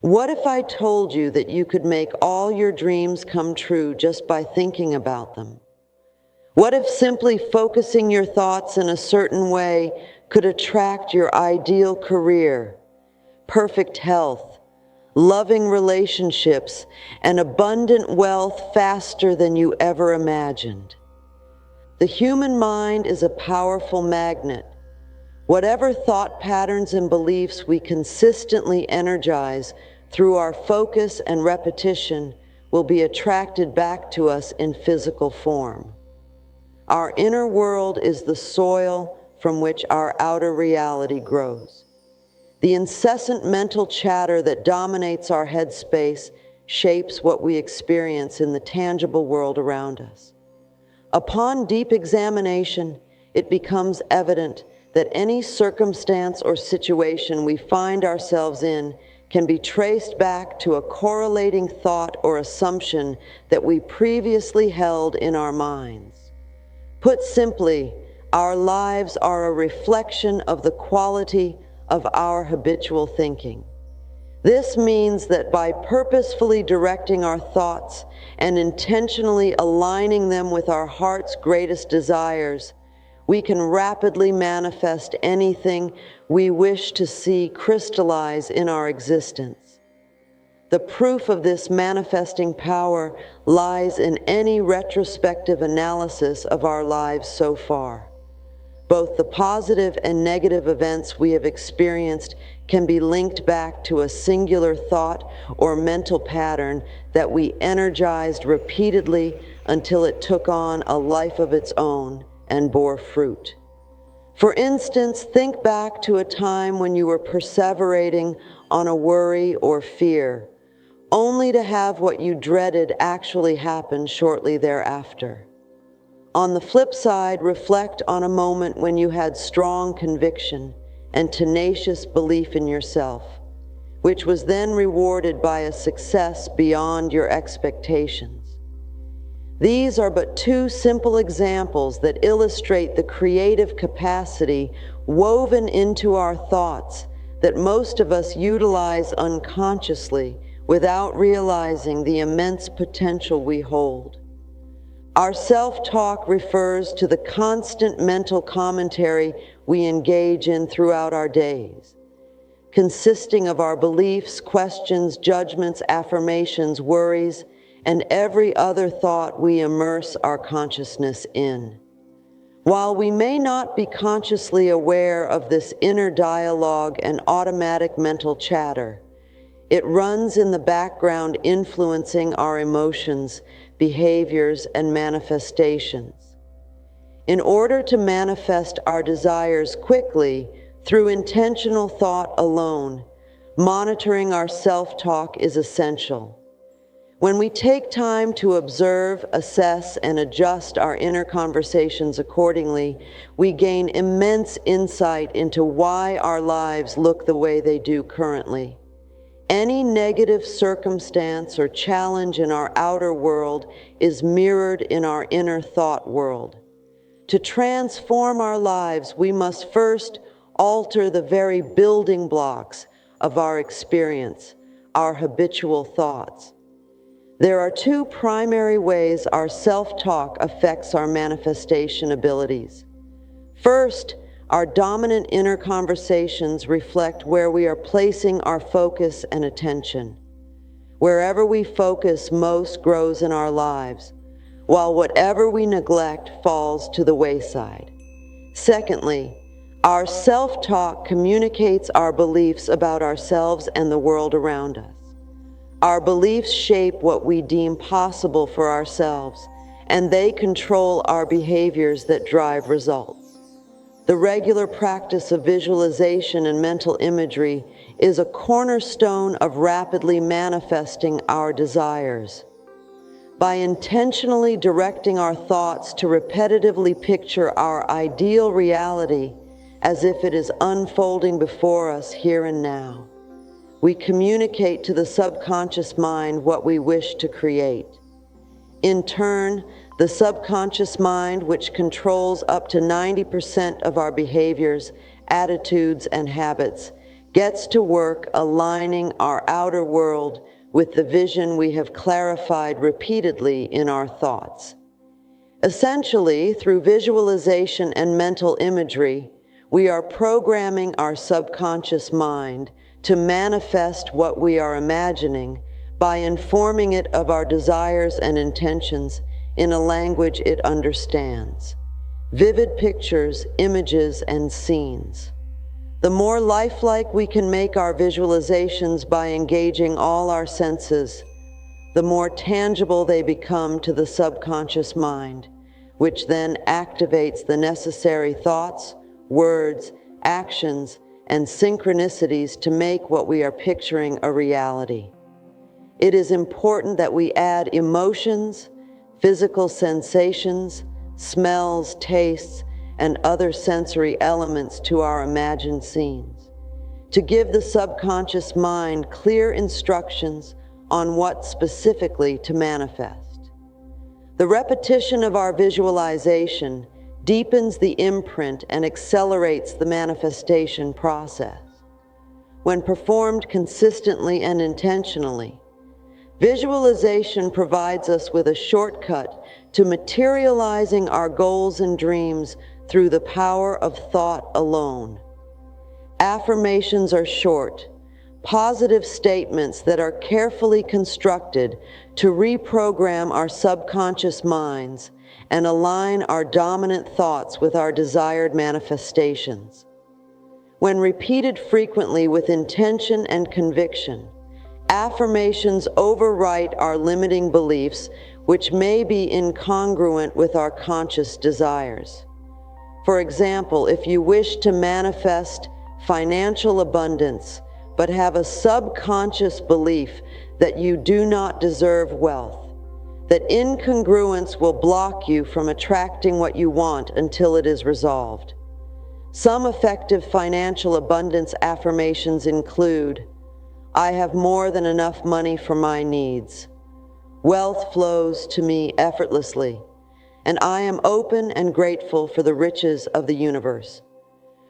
What if I told you that you could make all your dreams come true just by thinking about them? What if simply focusing your thoughts in a certain way could attract your ideal career, perfect health, loving relationships, and abundant wealth faster than you ever imagined? The human mind is a powerful magnet. Whatever thought patterns and beliefs we consistently energize through our focus and repetition will be attracted back to us in physical form. Our inner world is the soil from which our outer reality grows. The incessant mental chatter that dominates our headspace shapes what we experience in the tangible world around us. Upon deep examination, it becomes evident that any circumstance or situation we find ourselves in can be traced back to a correlating thought or assumption that we previously held in our minds. Put simply, our lives are a reflection of the quality of our habitual thinking. This means that by purposefully directing our thoughts and intentionally aligning them with our heart's greatest desires, we can rapidly manifest anything we wish to see crystallize in our existence. The proof of this manifesting power lies in any retrospective analysis of our lives so far. Both the positive and negative events we have experienced can be linked back to a singular thought or mental pattern that we energized repeatedly until it took on a life of its own and bore fruit. For instance, think back to a time when you were perseverating on a worry or fear, only to have what you dreaded actually happen shortly thereafter. On the flip side, reflect on a moment when you had strong conviction and tenacious belief in yourself, which was then rewarded by a success beyond your expectations. These are but two simple examples that illustrate the creative capacity woven into our thoughts that most of us utilize unconsciously without realizing the immense potential we hold. Our self-talk refers to the constant mental commentary we engage in throughout our days, consisting of our beliefs, questions, judgments, affirmations, worries, and every other thought we immerse our consciousness in. While we may not be consciously aware of this inner dialogue and automatic mental chatter, it runs in the background influencing our emotions, behaviors, and manifestations. In order to manifest our desires quickly through intentional thought alone, monitoring our self-talk is essential. When we take time to observe, assess, and adjust our inner conversations accordingly, we gain immense insight into why our lives look the way they do currently. Any negative circumstance or challenge in our outer world is mirrored in our inner thought world. To transform our lives, we must first alter the very building blocks of our experience, our habitual thoughts. There are two primary ways our self-talk affects our manifestation abilities. First, our dominant inner conversations reflect where we are placing our focus and attention. Wherever we focus most grows in our lives, while whatever we neglect falls to the wayside. Secondly, our self-talk communicates our beliefs about ourselves and the world around us. Our beliefs shape what we deem possible for ourselves, and they control our behaviors that drive results. The regular practice of visualization and mental imagery is a cornerstone of rapidly manifesting our desires. By intentionally directing our thoughts to repetitively picture our ideal reality as if it is unfolding before us here and now, we communicate to the subconscious mind what we wish to create. In turn, the subconscious mind, which controls up to 90% of our behaviors, attitudes, and habits, gets to work aligning our outer world with the vision we have clarified repeatedly in our thoughts. Essentially, through visualization and mental imagery, we are programming our subconscious mind to manifest what we are imagining by informing it of our desires and intentions in a language it understands. Vivid pictures, images, and scenes. The more lifelike we can make our visualizations by engaging all our senses, the more tangible they become to the subconscious mind, which then activates the necessary thoughts, words, actions, and synchronicities to make what we are picturing a reality. It is important that we add emotions, physical sensations, smells, tastes, and other sensory elements to our imagined scenes, to give the subconscious mind clear instructions on what specifically to manifest. The repetition of our visualization deepens the imprint and accelerates the manifestation process. When performed consistently and intentionally, visualization provides us with a shortcut to materializing our goals and dreams through the power of thought alone. Affirmations are short, positive statements that are carefully constructed to reprogram our subconscious minds and align our dominant thoughts with our desired manifestations. When repeated frequently with intention and conviction, affirmations overwrite our limiting beliefs, which may be incongruent with our conscious desires. For example, if you wish to manifest financial abundance, but have a subconscious belief that you do not deserve wealth, that incongruence will block you from attracting what you want until it is resolved. Some effective financial abundance affirmations include, I have more than enough money for my needs. Wealth flows to me effortlessly, and I am open and grateful for the riches of the universe.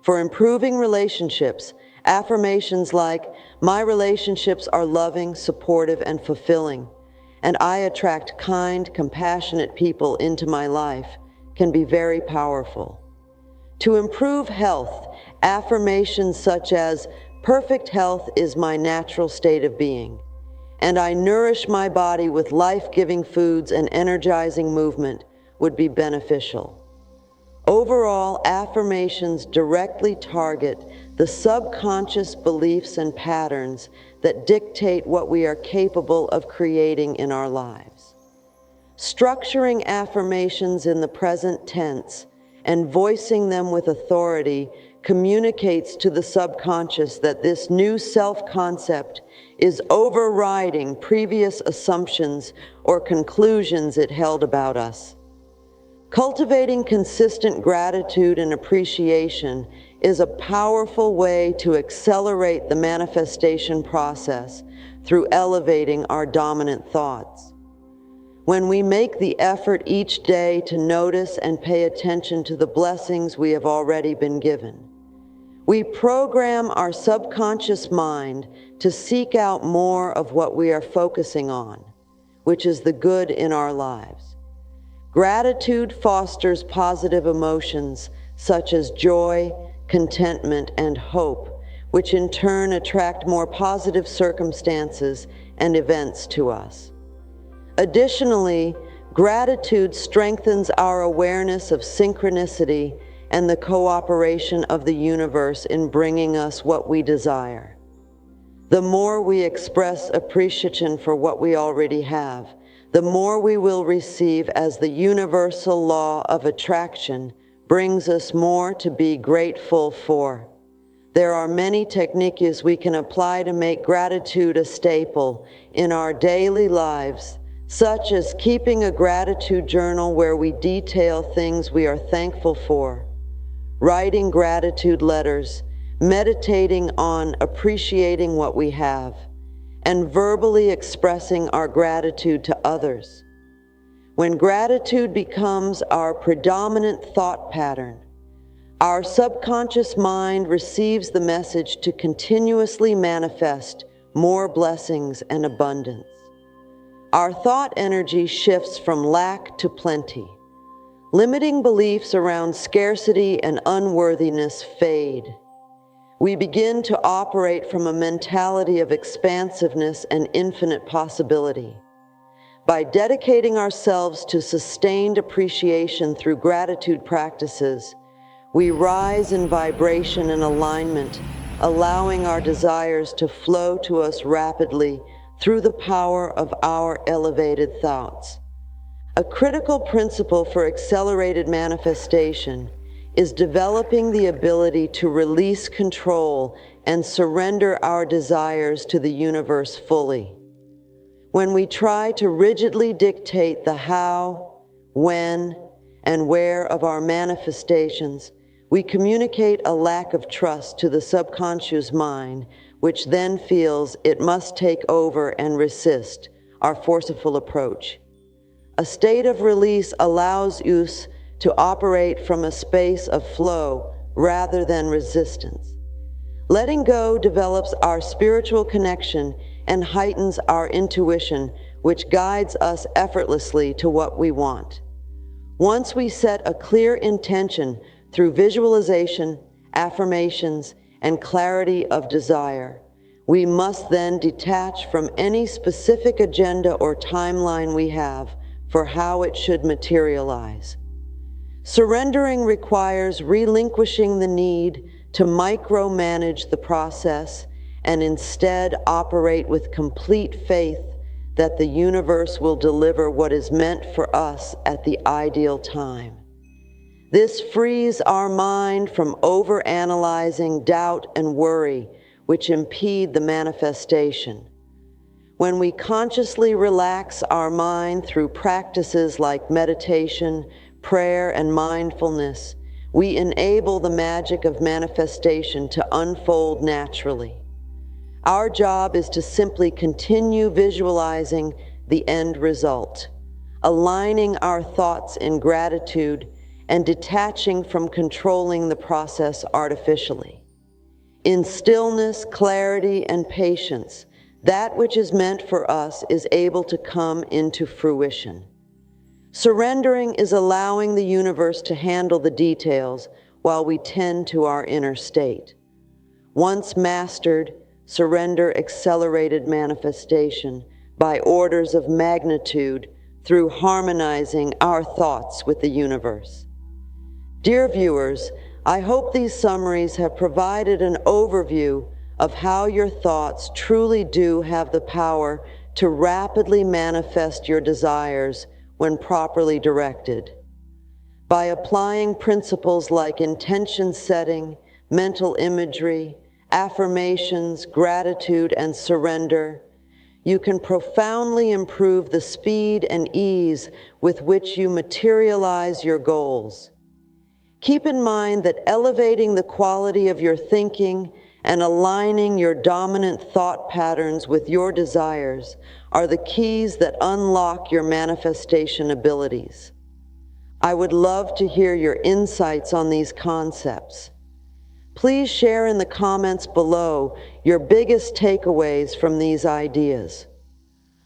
For improving relationships, affirmations like, my relationships are loving, supportive, and fulfilling, and I attract kind, compassionate people into my life, can be very powerful. To improve health, affirmations such as, perfect health is my natural state of being, and I nourish my body with life-giving foods and energizing movement would be beneficial. Overall, affirmations directly target the subconscious beliefs and patterns that dictate what we are capable of creating in our lives. Structuring affirmations in the present tense and voicing them with authority communicates to the subconscious that this new self-concept is overriding previous assumptions or conclusions it held about us. Cultivating consistent gratitude and appreciation is a powerful way to accelerate the manifestation process through elevating our dominant thoughts. When we make the effort each day to notice and pay attention to the blessings we have already been given, we program our subconscious mind to seek out more of what we are focusing on, which is the good in our lives. Gratitude fosters positive emotions such as joy, contentment, and hope, which in turn attract more positive circumstances and events to us. Additionally, gratitude strengthens our awareness of synchronicity and the cooperation of the universe in bringing us what we desire. The more we express appreciation for what we already have, the more we will receive, as the universal law of attraction brings us more to be grateful for. There are many techniques we can apply to make gratitude a staple in our daily lives, such as keeping a gratitude journal where we detail things we are thankful for, writing gratitude letters, meditating on appreciating what we have, and verbally expressing our gratitude to others. When gratitude becomes our predominant thought pattern, Our subconscious mind receives the message to continuously manifest more blessings and abundance. Our thought energy shifts from lack to plenty. Limiting beliefs around scarcity and unworthiness fade. We begin to operate from a mentality of expansiveness and infinite possibility. By dedicating ourselves to sustained appreciation through gratitude practices, we rise in vibration and alignment, allowing our desires to flow to us rapidly through the power of our elevated thoughts. A critical principle for accelerated manifestation is developing the ability to release control and surrender our desires to the universe fully. When we try to rigidly dictate the how, when, and where of our manifestations, we communicate a lack of trust to the subconscious mind, which then feels it must take over and resist our forceful approach. A state of release allows us to operate from a space of flow rather than resistance. Letting go develops our spiritual connection and heightens our intuition, which guides us effortlessly to what we want. Once we set a clear intention through visualization, affirmations, and clarity of desire, we must then detach from any specific agenda or timeline we have for how it should materialize. Surrendering requires relinquishing the need to micromanage the process and instead operate with complete faith that the universe will deliver what is meant for us at the ideal time. This frees our mind from overanalyzing doubt and worry, which impede the manifestation. When we consciously relax our mind through practices like meditation, prayer, and mindfulness, we enable the magic of manifestation to unfold naturally. Our job is to simply continue visualizing the end result, aligning our thoughts in gratitude and detaching from controlling the process artificially. In stillness, clarity, and patience, that which is meant for us is able to come into fruition. Surrendering is allowing the universe to handle the details while we tend to our inner state. Once mastered, surrender accelerated manifestation by orders of magnitude through harmonizing our thoughts with the universe. Dear viewers, I hope these summaries have provided an overview of how your thoughts truly do have the power to rapidly manifest your desires when properly directed. By applying principles like intention setting, mental imagery, affirmations, gratitude, and surrender, you can profoundly improve the speed and ease with which you materialize your goals. Keep in mind that elevating the quality of your thinking and aligning your dominant thought patterns with your desires are the keys that unlock your manifestation abilities. I would love to hear your insights on these concepts. Please share in the comments below your biggest takeaways from these ideas.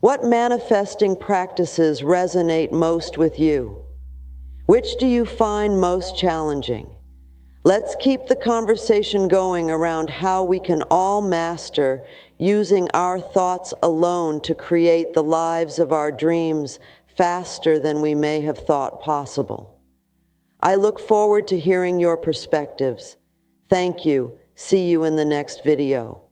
What manifesting practices resonate most with you? Which do you find most challenging? Let's keep the conversation going around how we can all master using our thoughts alone to create the lives of our dreams faster than we may have thought possible. I look forward to hearing your perspectives. Thank you. See you in the next video.